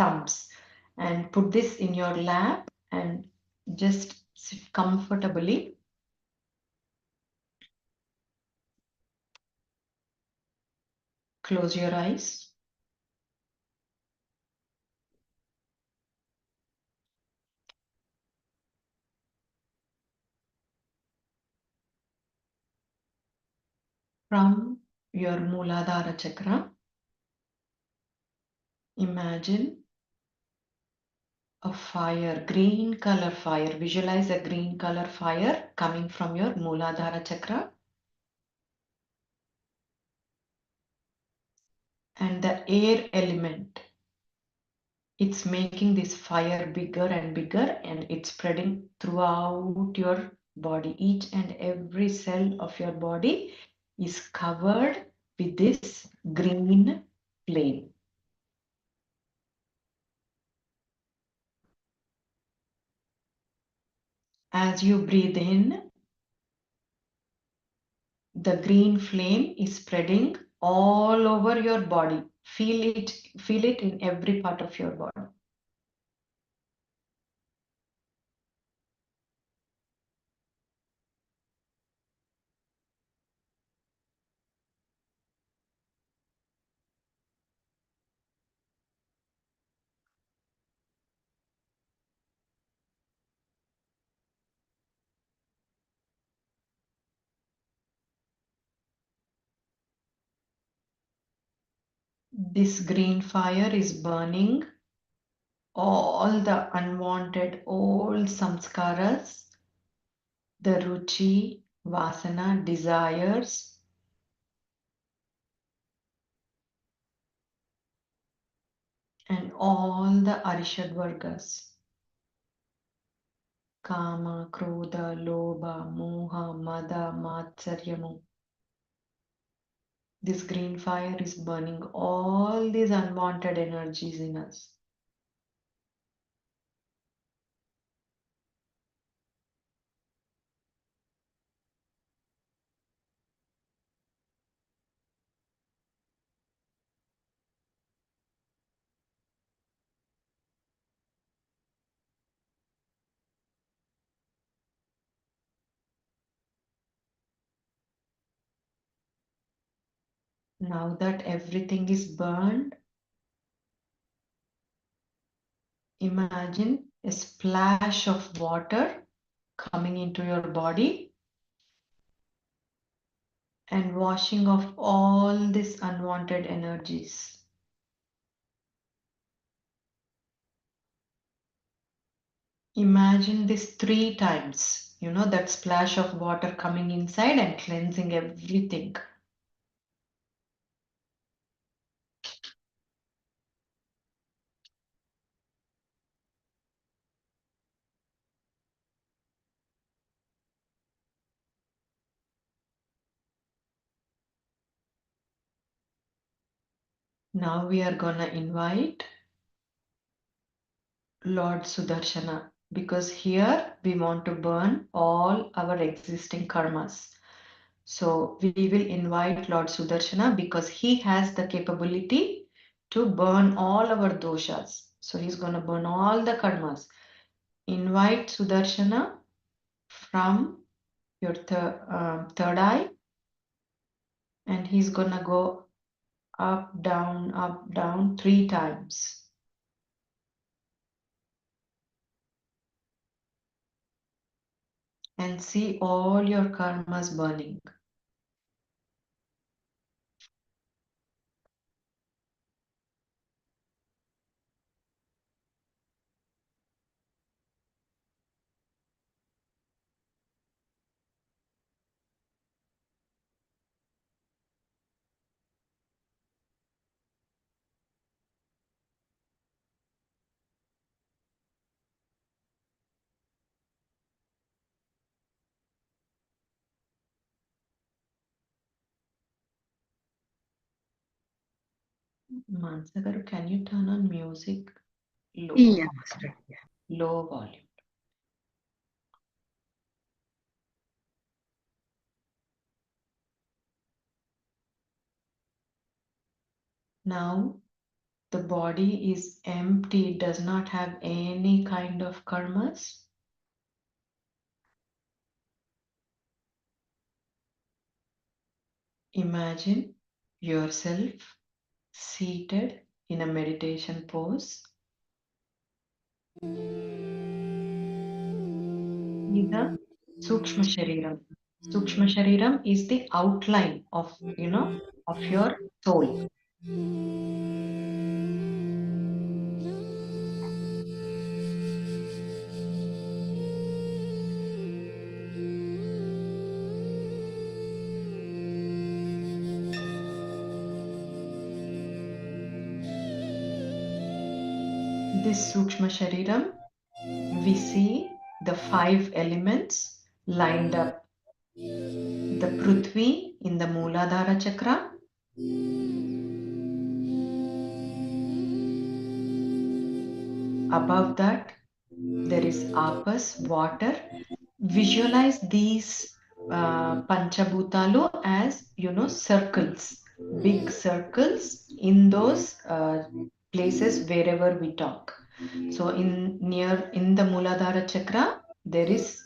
thumbs, and put this in your lap and just sit comfortably. Close your eyes. From your Muladhara chakra, imagine a fire, green color fire. Visualize a green color fire coming from your Muladhara chakra. And the air element, it's making this fire bigger and bigger, and it's spreading throughout your body. Each and every cell of your body is covered with this green flame. As you breathe in, the green flame is spreading all over your body. Feel it in every part of your body. This green fire is burning all the unwanted old samskaras, the ruchi, vasana, desires, and all the arishad vargas. Kama, krodha, lobha, moha, mada, matsaryamu. This green fire is burning all these unwanted energies in us. Now that everything is burned, imagine a splash of water coming into your body and washing off all these unwanted energies. Imagine this 3 times, that splash of water coming inside and cleansing everything. Now we are gonna invite Lord Sudarshana, because here we want to burn all our existing karmas. So we will invite Lord Sudarshana because he has the capability to burn all our doshas. So he's going to burn all the karmas. Invite Sudarshana from your third eye, and he's going to go up, down 3 times. And see all your karmas burning. Mansagaru, can you turn on music? Low, Yeah, Master. low volume. Now the body is empty, it does not have any kind of karmas. Imagine yourself seated in a meditation pose. See the Sukshma Shariram. Sukshma Shariram is the outline of, of your soul. This Sukshma Shariram, we see the 5 elements lined up. The Prithvi in the Mooladhara Chakra, above that there is Apas, water. Visualize these Panchabhutalu as, circles, big circles in those places wherever we talk. So in the Mooladhara Chakra, there is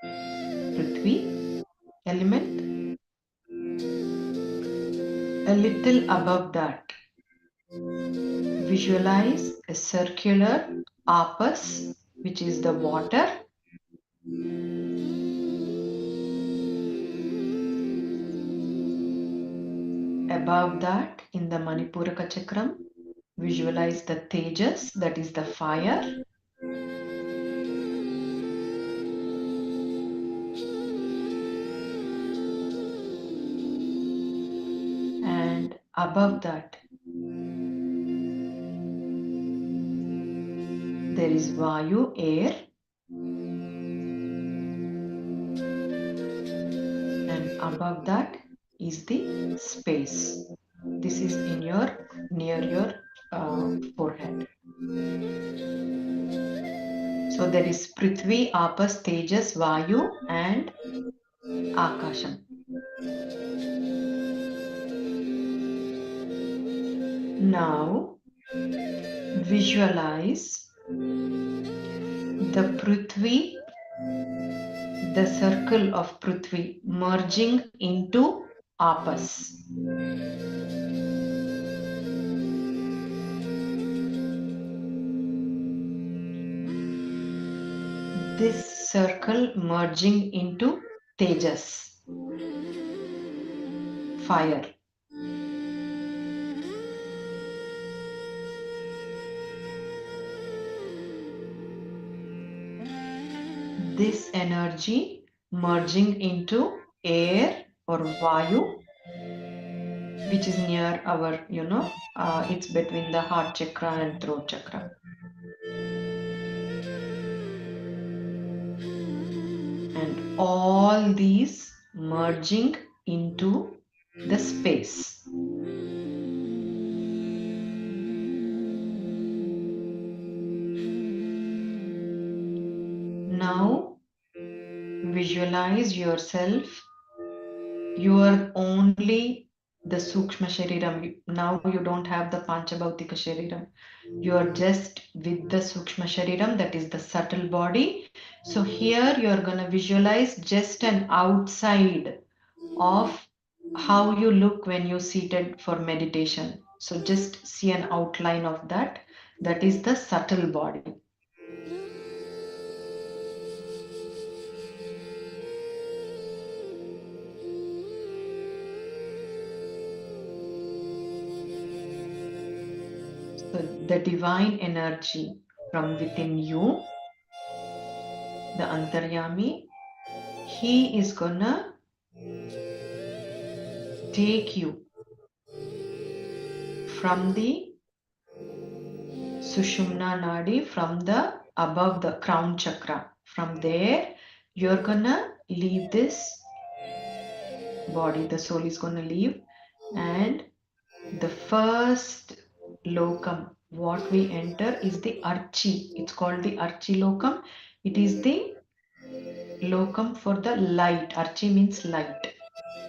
Prithvi element. A little above that, visualize a circular Apas, which is the water. Above that, in the Manipuraka Chakram, visualize the Tejas, that is the fire. And above that, there is Vayu, air. And above that is the space. This is near your forehead. So there is Prithvi, Apas, Tejas, Vayu and Akasham. Now visualize the Prithvi, the circle of Prithvi merging into Apas. This circle merging into Tejas, fire. This energy merging into air or Vayu, which is near our, it's between the heart chakra and throat chakra. And all these merging into the space. Now visualize yourself, you are only the Sukshma Shariram. Now you don't have the Panchabhautika Shariram. You are just with the Sukshma Shariram, that is the subtle body. So here you are going to visualize just an outside of how you look when you're seated for meditation. So just see an outline of that. That is the subtle body. So the divine energy from within you, the Antaryami, he is gonna take you from the Sushumna Nadi, from the above the crown chakra. From there, you're gonna leave this body. The soul is gonna leave, and the first lokam, what we enter is the Archi. It's called the Archi lokam. It is the lokam for the light. Archi means light,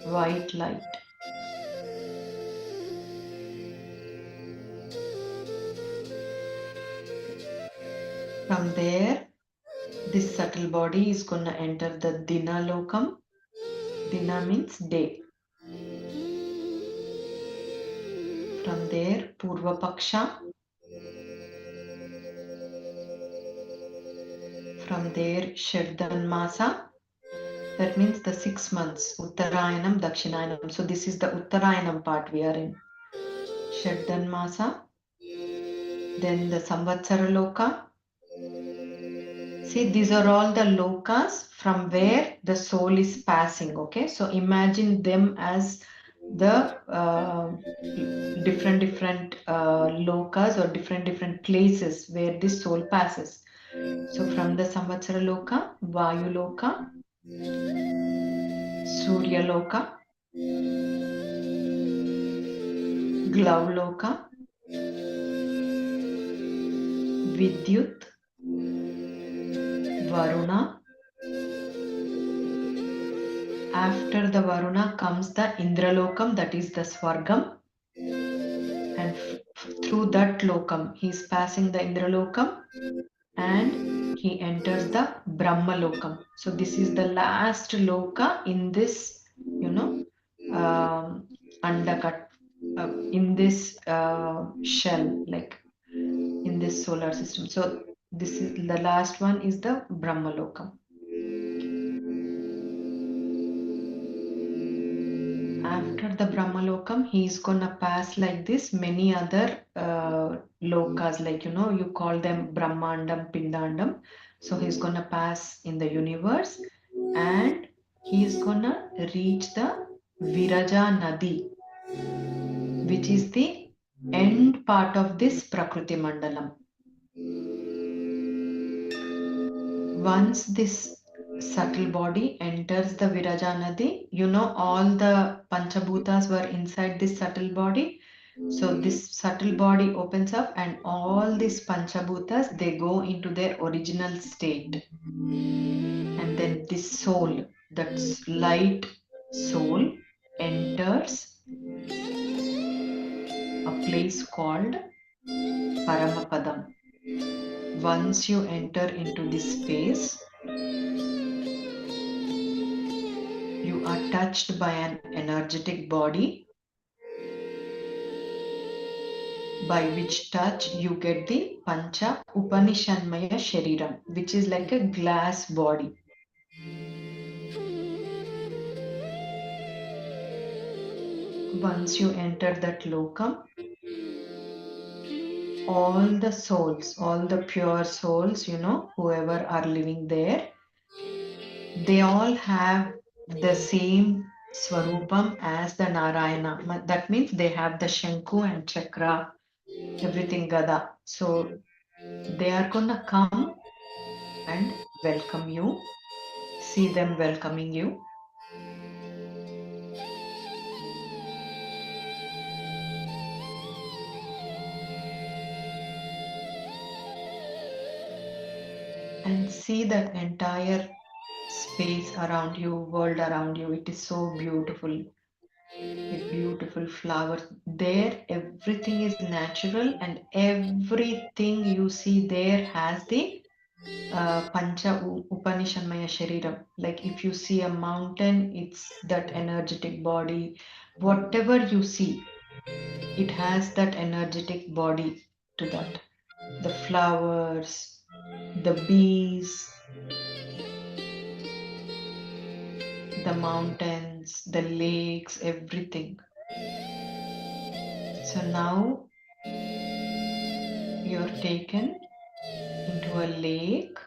white light. From there, this subtle body is going to enter the Dina Lokam. Dina means day. From there, Purva Paksha. From there, Shaddan Masa. That means the 6 months. Uttarayanam, Dakshinayam. So this is the Uttarayanam part we are in. Shaddan Masa. Then the Samvatsara Loka. See, these are all the lokas from where the soul is passing. Okay, so imagine them as the different lokas or different places where this soul passes. So from the Samvatsara Loka, Vayu Loka, Surya Loka, Glav Loka, Vidyut, Varuna. After the Varuna comes the Indralokam, that is the Swargam. And through that Lokam, he is passing the Indralokam and he enters the Brahma Lokam. So this is the last Loka in this, Andakat, in this shell, like in this solar system. So this is the last one is the Brahma Lokam. After the Brahma Lokam, he is gonna pass like this many other lokas, like you call them Brahmandam, Pindandam. So he's gonna pass in the universe and he is gonna reach the Viraja Nadi, which is the end part of this Prakriti Mandalam. Once this subtle body enters the Viraja Nadi, all the Panchabhutas were inside this subtle body. So this subtle body opens up and all these Panchabhutas, they go into their original state. And then this soul, that's light soul, enters a place called Paramapadam. Once you enter into this space, you are touched by an energetic body, by which touch you get the Pancha Upanishanmaya Shariram, which is like a glass body. Once you enter that lokam, all the souls, all the pure souls, whoever are living there, they all have the same Swarupam as the Narayana. That means they have the Shanku and Chakra, everything Gada. So they are gonna come and welcome you. See them welcoming you. And see that entire space around you, world around you. It is so beautiful. With beautiful flowers. There, everything is natural and everything you see there has the Pancha Upanishanmaya Shariram. Like if you see a mountain, it's that energetic body. Whatever you see, it has that energetic body to that. The flowers, the bees, the mountains, the lakes, everything. So now you're taken into a lake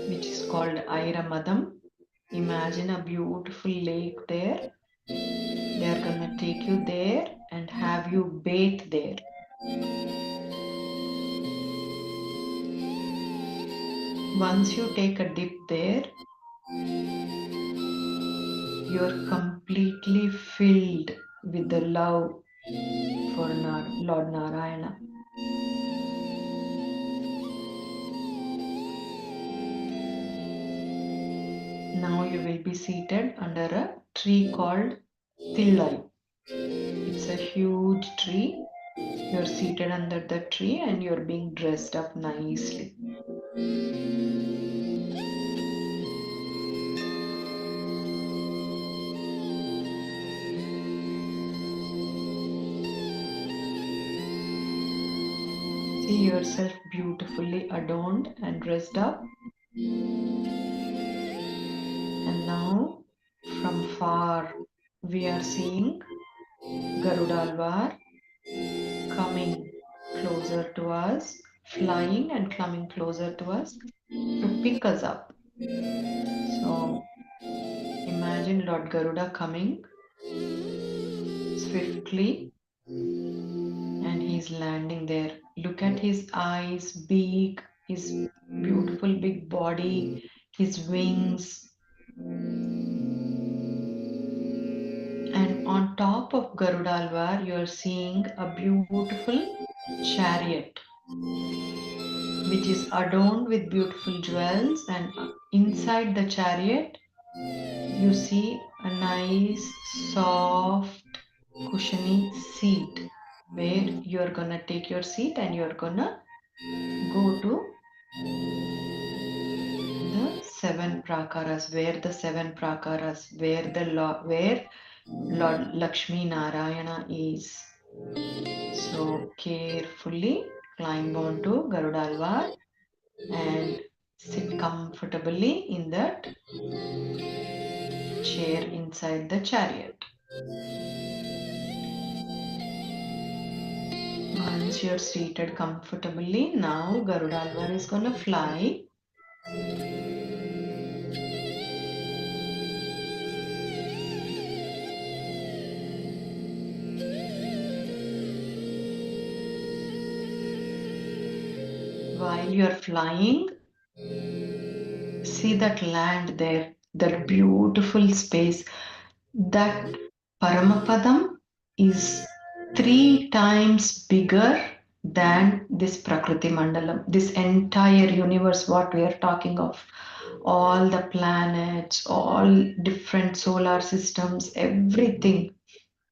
which is called Airamadam. Imagine a beautiful lake there. They are gonna take you there and have you bathe there. Once you take a dip there, you're completely filled with the love for Lord Narayana. Now you will be seated under a tree called Thillai. It's a huge tree You're seated under the tree and you're being dressed up nicely. See yourself beautifully adorned and dressed up. And now, from far, we are seeing Garudalvar coming closer to us, flying and coming closer to us to pick us up. So imagine Lord Garuda coming swiftly and he's landing there. Look at his eyes, beak, his beautiful big body, his wings. And on top of Garudalvar, you're seeing a beautiful chariot, which is adorned with beautiful jewels. And inside the chariot, you see a nice, soft, cushiony seat where you're gonna take your seat and you're gonna go to the seven prakaras, where Lord Lakshmi Narayana is. So carefully climb onto Garudalvar and sit comfortably in that chair inside the chariot. Once you're seated comfortably, now Garudalvar is gonna fly. While you're flying, see that land there, that beautiful space. That Paramapadam is 3 times bigger than this Prakriti Mandalam, this entire universe, what we are talking of. All the planets, all different solar systems, everything.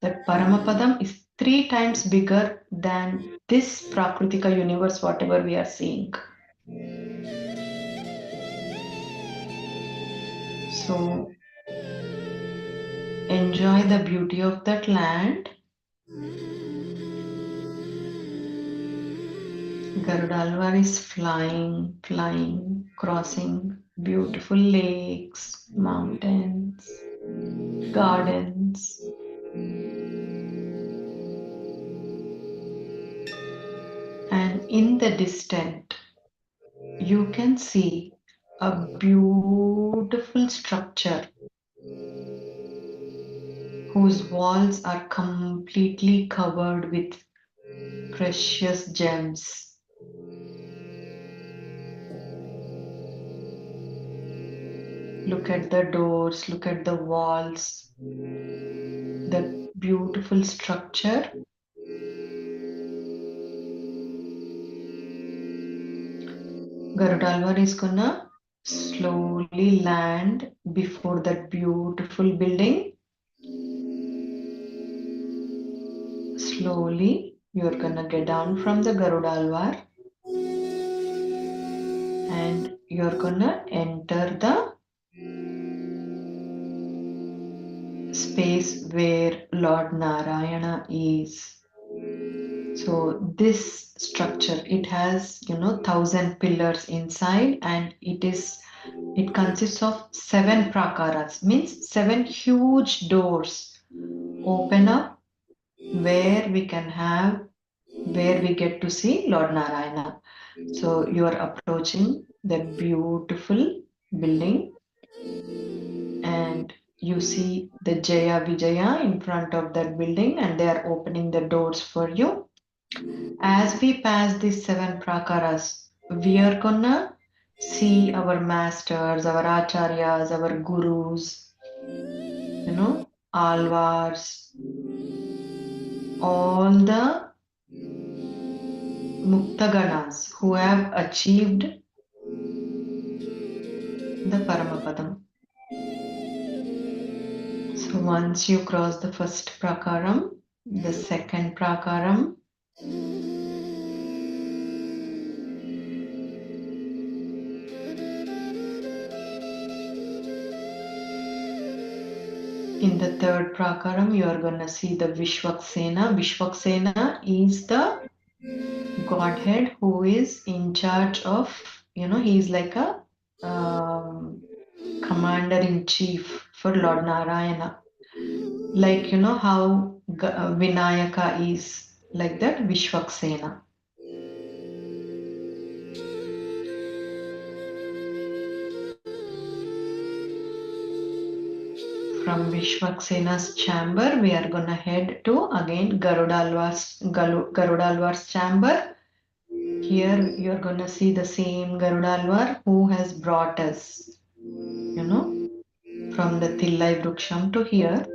That Paramapadam is 3 times bigger than this Prakritika universe, whatever we are seeing. So enjoy the beauty of that land. Garudalvar is flying, crossing beautiful lakes, mountains, gardens. And in the distance, you can see a beautiful structure whose walls are completely covered with precious gems. Look at the doors, look at the walls, the beautiful structure. Garudalvar is gonna slowly land before that beautiful building. Slowly, you're gonna get down from the Garudalvar and you're gonna enter the space where Lord Narayana is. So this structure, it has 1,000 pillars inside, and it consists of 7 prakaras, means 7 huge doors open up where we get to see Lord Narayana. So you are approaching that beautiful building and you see the Jaya Vijaya in front of that building and they are opening the doors for you. As we pass these 7 prakaras, we are gonna see our masters, our acharyas, our gurus, alvars, all the muktaganas who have achieved the Paramapadam. So once you cross the first prakaram, the second prakaram, In the third prakaram, you are going to see the Vishwaksena. Vishwaksena is the Godhead who is in charge of, he is like a commander in chief for Lord Narayana. Like, how Vinayaka is, like that, Vishwaksena. From Vishwaksena's chamber, we are going to head to again Garudalvar's chamber. Here you are going to see the same Garudalvar who has brought us, from the Tillai Vruksham to here.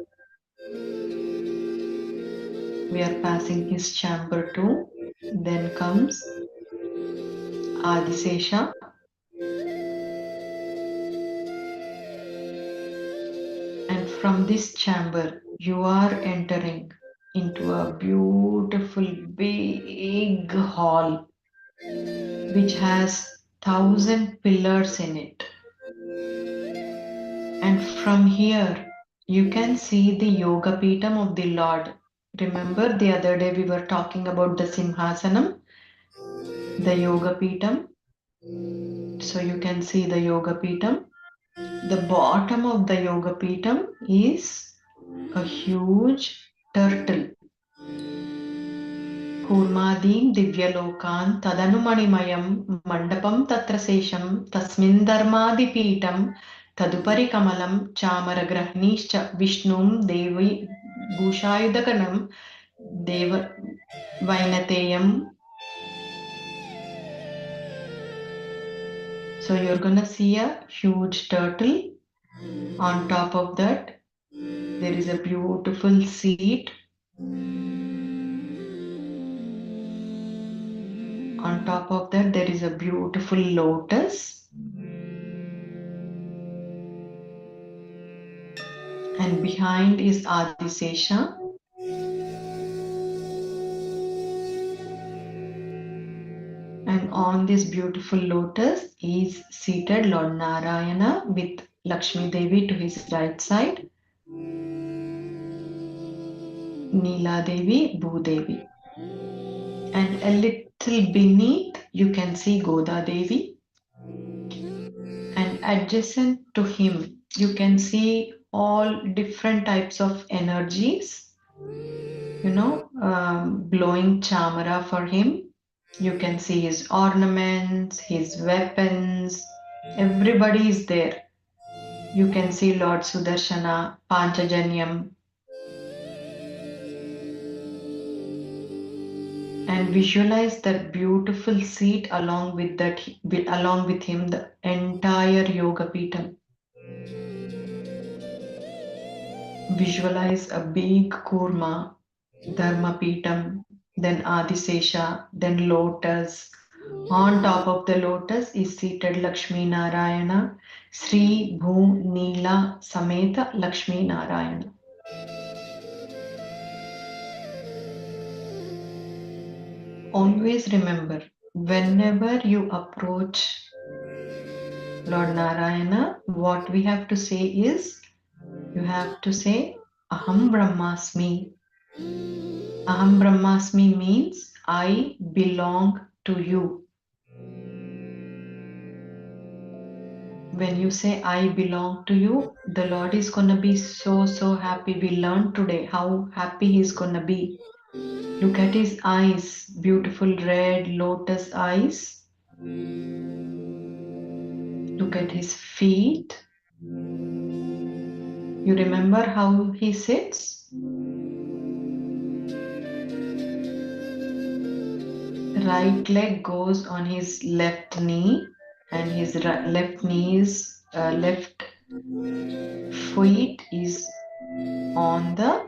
We are passing his chamber too. Then comes Adisesha. And from this chamber, you are entering into a beautiful big hall which has 1,000 pillars in it. And from here, you can see the Yoga Pitam of the Lord. Remember the other day we were talking about the Simhasanam, the Yoga Pitam. So you can see the Yoga Pitam. The bottom of the Yoga Pitam is a huge turtle. Kurmadim Divyalokan Tadanumanimayam Mandapam Tatrasesham Tasmin Dharmadi Pitam Tadupari Kamalam Chamaragrahnischa Vishnum Devi Bhushayudakanam Deva Vainateyam. So you're gonna see a huge turtle. On top of that, there is a beautiful seat. On top of that, there is a beautiful lotus. And behind is Adisesha. And on this beautiful lotus is seated Lord Narayana with Lakshmi Devi to his right side, Neela Devi, Bhudevi. And a little beneath, you can see Goda Devi. And adjacent to him, you can see all different types of energies, blowing chamara for him. You can see his ornaments, his weapons, everybody is there. You can see Lord Sudarshana, Panchajanyam, and visualize that beautiful seat along with him, the entire Yoga Pitam. Visualize a big kurma, Dharma Pitam, then Adisesha, then lotus. On top of the lotus is seated Lakshmi Narayana, Sri Bhu Neela Sameta Lakshmi Narayana. Always remember, whenever you approach Lord Narayana, what we have to say is, you have to say Aham Brahmasmi. Aham Brahmasmi means I belong to you. When you say I belong to you, the Lord is going to be so happy. We learned today how happy He's going to be. Look at His eyes, beautiful red lotus eyes. Look at His feet. You remember how He sits? Right leg goes on His left knee, and His left feet is on the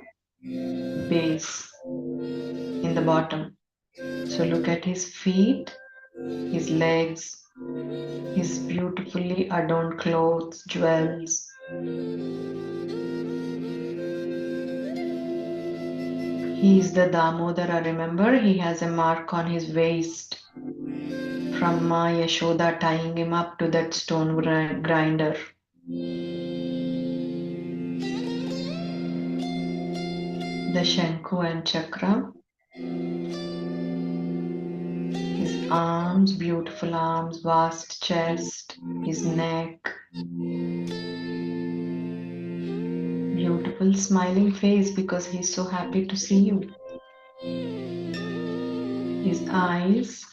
base in the bottom. So look at His feet, His legs, His beautifully adorned clothes, jewels. He is the Damodara, remember? He has a mark on his waist from Ma Yashoda tying him up to that stone grinder. The Shanku and Chakra. His arms, beautiful arms, vast chest, his neck, beautiful smiling face because he's so happy to see you. His eyes,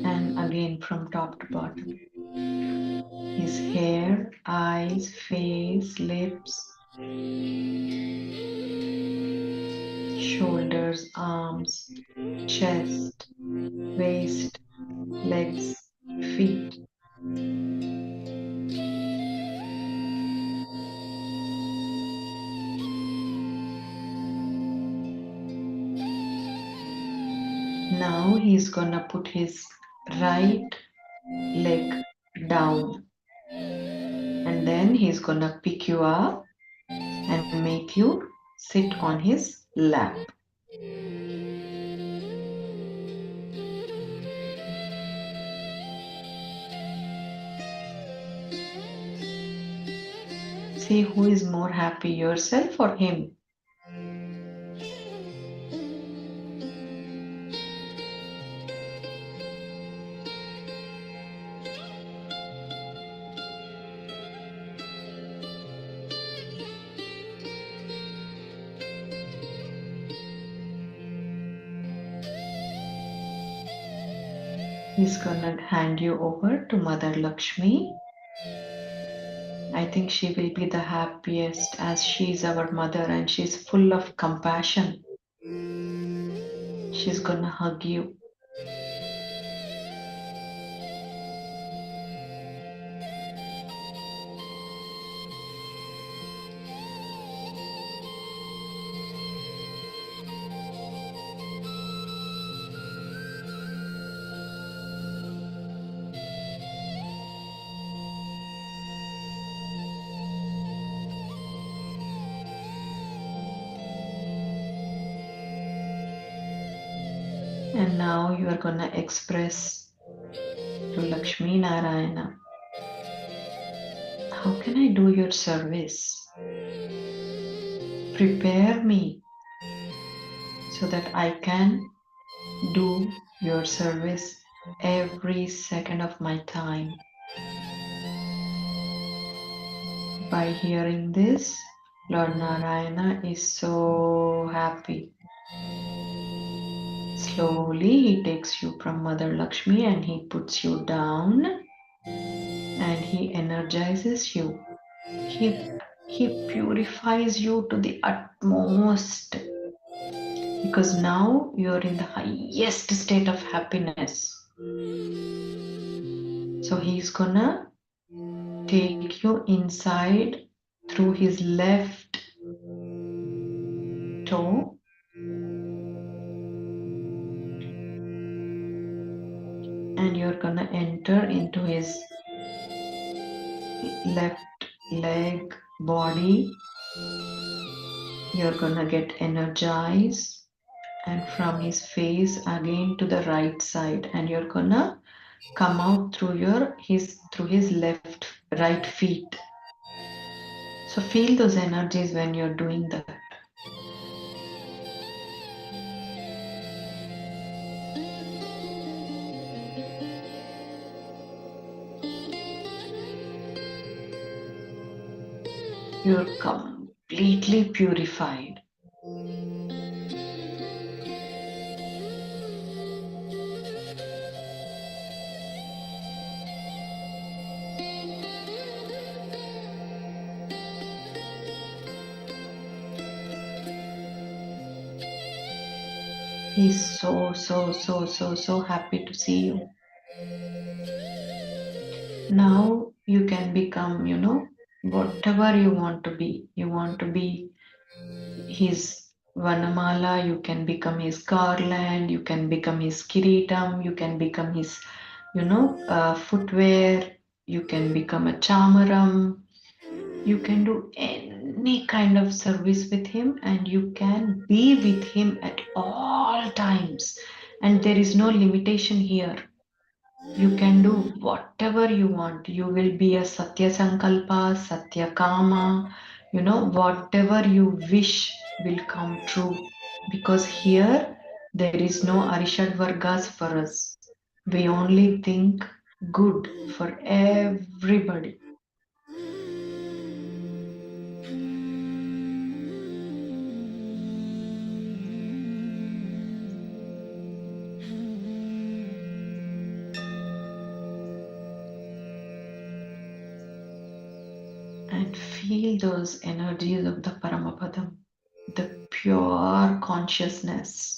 and again from top to bottom. His hair, eyes, face, lips, shoulders, arms, chest, waist, legs, feet. Now he's gonna put his right leg down, and then he's gonna pick you up and make you sit on his lap. See who is more happy, yourself or him? He's gonna hand you over to Mother Lakshmi. I think she will be the happiest as she's our mother and she's full of compassion. She's gonna hug you. And now you are gonna express to Lakshmi Narayana, how can I do your service? Prepare me so that I can do your service every second of my time. By hearing this, Lord Narayana is so happy. Slowly he takes you from Mother Lakshmi and he puts you down and he energizes you. He purifies you to the utmost because now you're in the highest state of happiness. So he's gonna take you inside through his left toe and you're gonna enter into his left leg, body. You're gonna get energized and from his face again to the right side and you're gonna come out through his right feet. So feel those energies when you're doing that. You're completely purified. He's so happy to see you. Now you can become, whatever you want to be. You want to be his Vanamala, you can become his garland, you can become his kiritam, you can become his footwear, you can become a chamaram, you can do any kind of service with him, and you can be with him at all times. And there is no limitation here. You can do whatever you want. You will be a Satya Sankalpa, Satya Kama, whatever you wish will come true. Because here there is no Arishad Vargas for us. We only think good for everybody. And feel those energies of the Paramapadam, the pure consciousness.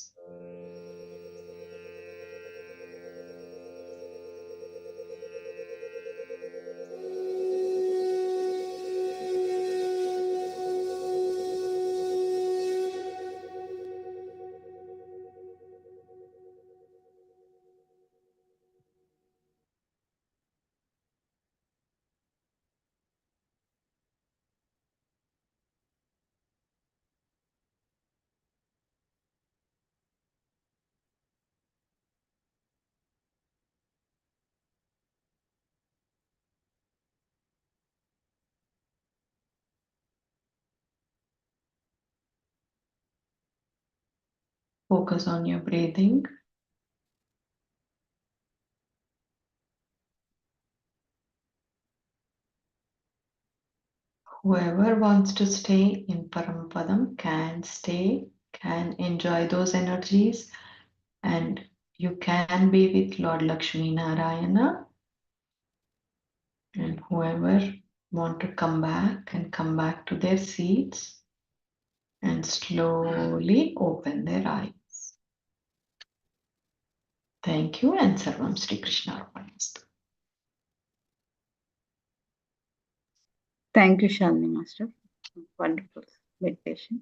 Focus on your breathing. Whoever wants to stay in Paramapadam can stay, can enjoy those energies, and you can be with Lord Lakshmi Narayana. And whoever want to come back can come back to their seats and slowly open their eyes. Thank you, and Sarvam Sri Krishna Arpanastu. Thank you, Shalini Master. Wonderful meditation.